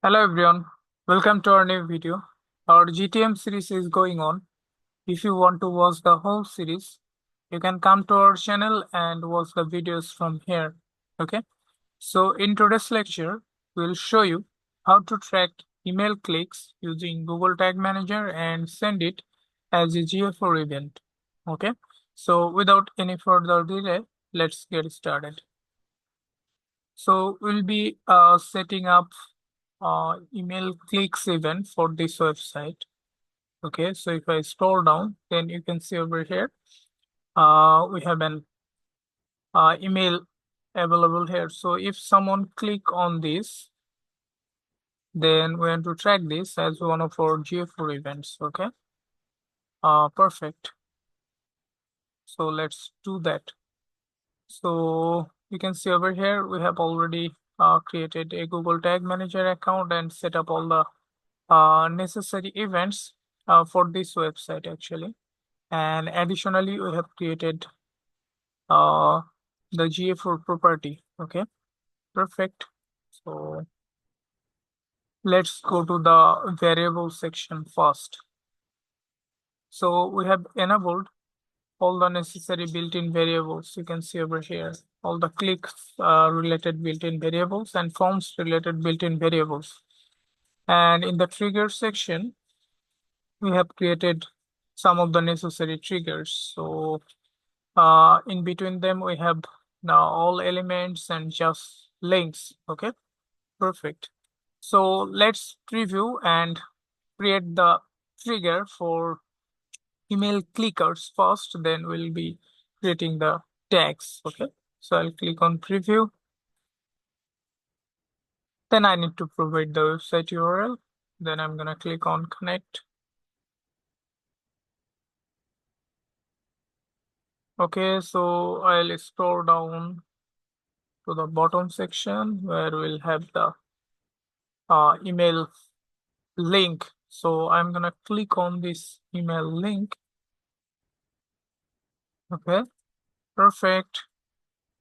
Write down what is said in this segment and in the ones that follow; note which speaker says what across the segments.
Speaker 1: Hello everyone, welcome to our new video. Our GTM series is going on. If you want to watch the whole series, you can come to our channel and watch the videos from here. Okay, so in today's lecture, we'll show you how to track email clicks using Google Tag Manager and send it as a GA4 event. Okay, so without any further delay, let's get started. So we'll be setting up email clicks event for this website. Okay, so if I scroll down, then you can see over here, we have an email available here. So if someone click on this, then we want to track this as one of our GA4 events. Okay, perfect. So let's do that. So you can see over here, we have already created a Google Tag Manager account and set up all the necessary events for this website actually. And additionally, we have created the GA4 property. Okay, perfect. So let's go to the variable section first. So we have enabled all the necessary built-in variables. You can see over here, all the clicks related built-in variables and forms related built-in variables. And in the trigger section, we have created some of the necessary triggers. So in between them, we have now all elements and just links. Okay, perfect. So let's preview and create the trigger for email clickers first, then we'll be creating the tags. Okay, so I'll click on preview. Then I need to provide the website URL. Then I'm gonna click on connect. Okay, so I'll scroll down to the bottom section where we'll have the email link. So I'm gonna click on this email link. Okay, perfect.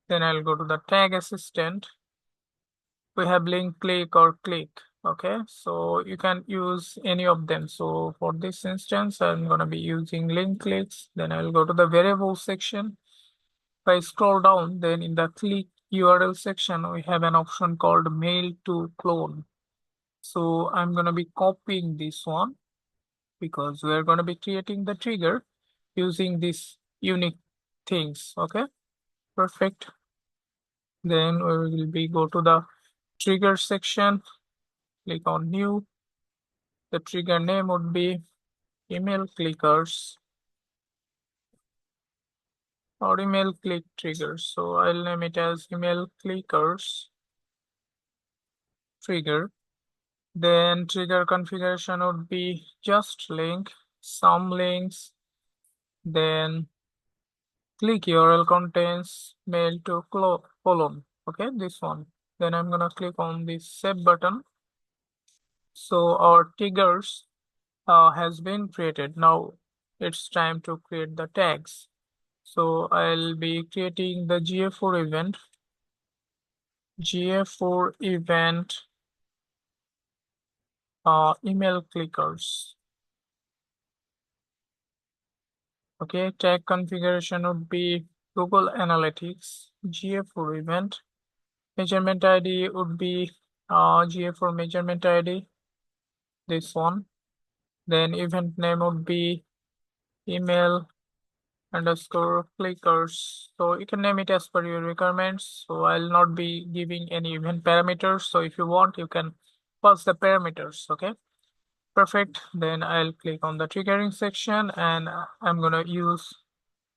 Speaker 1: Then I'll go to the tag assistant. We have link, click, or click. Okay, so you can use any of them. So for this instance, I'm gonna be using link clicks. Then I'll go to the variable section. If I scroll down, then in the click URL section, we have an option called mail to clone. So I'm gonna be copying this one because we're gonna be creating the trigger using these unique things. Okay, perfect. Then we will be go to the trigger section, click on new. The trigger name would be email clickers or email click triggers. So I'll name it as email clickers trigger. Then trigger configuration would be just link, some links, then click URL contains mail to column. Okay, this one. Then I'm gonna click on the save button. So our triggers has been created. Now it's time to create the tags. So I'll be creating the GA4 event. GA4 event email clickers. Okay, tag configuration would be Google Analytics, GA4 event. Measurement ID would be GA4 measurement ID, this one. Then event name would be email underscore clickers. So you can name it as per your requirements. So I'll not be giving any event parameters. So if you want, you can pass the parameters. Okay, perfect. Then I'll click on the triggering section and I'm gonna use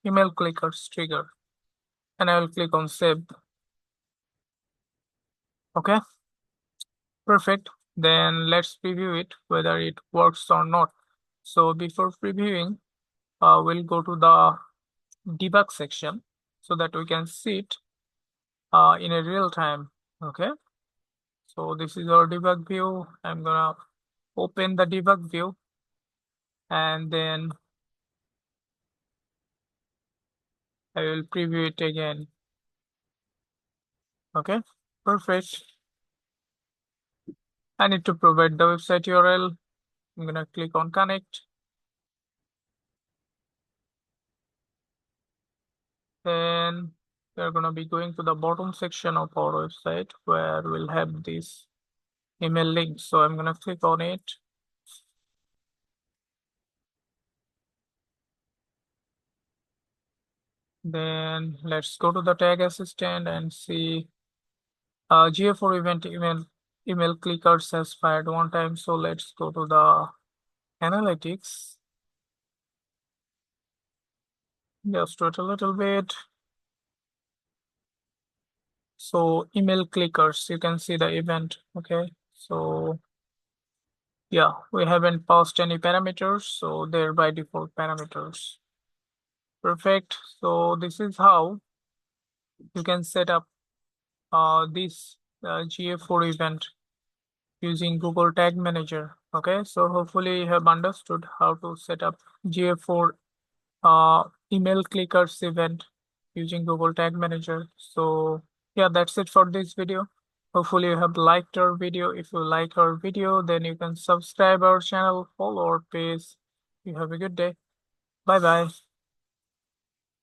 Speaker 1: email clickers trigger and I will click on save. Okay, perfect. Then let's preview it whether it works or not. So before previewing, we'll go to the debug section so that we can see it in a real time. Okay, so this is our debug view. I'm gonna open the debug view and then I will preview it again. Okay, perfect. I need to provide the website URL. I'm gonna click on connect. Then we're gonna be going to the bottom section of our website where we'll have this email link. So I'm gonna click on it. Then let's go to the tag assistant and see GA4 event email clickers has fired one time. So let's go to the analytics. Just wait a little bit. So email clickers, you can see the event. Okay, so yeah, we haven't passed any parameters, so they're by default parameters. Perfect. So this is how you can set up this GA4 event using Google Tag Manager. Okay, so hopefully you have understood how to set up GA4 email clickers event using Google Tag Manager. So yeah, that's it for this video. Hopefully you have liked our video. If you like our video, then you can subscribe our channel, follow our page. You have a good day. Bye bye.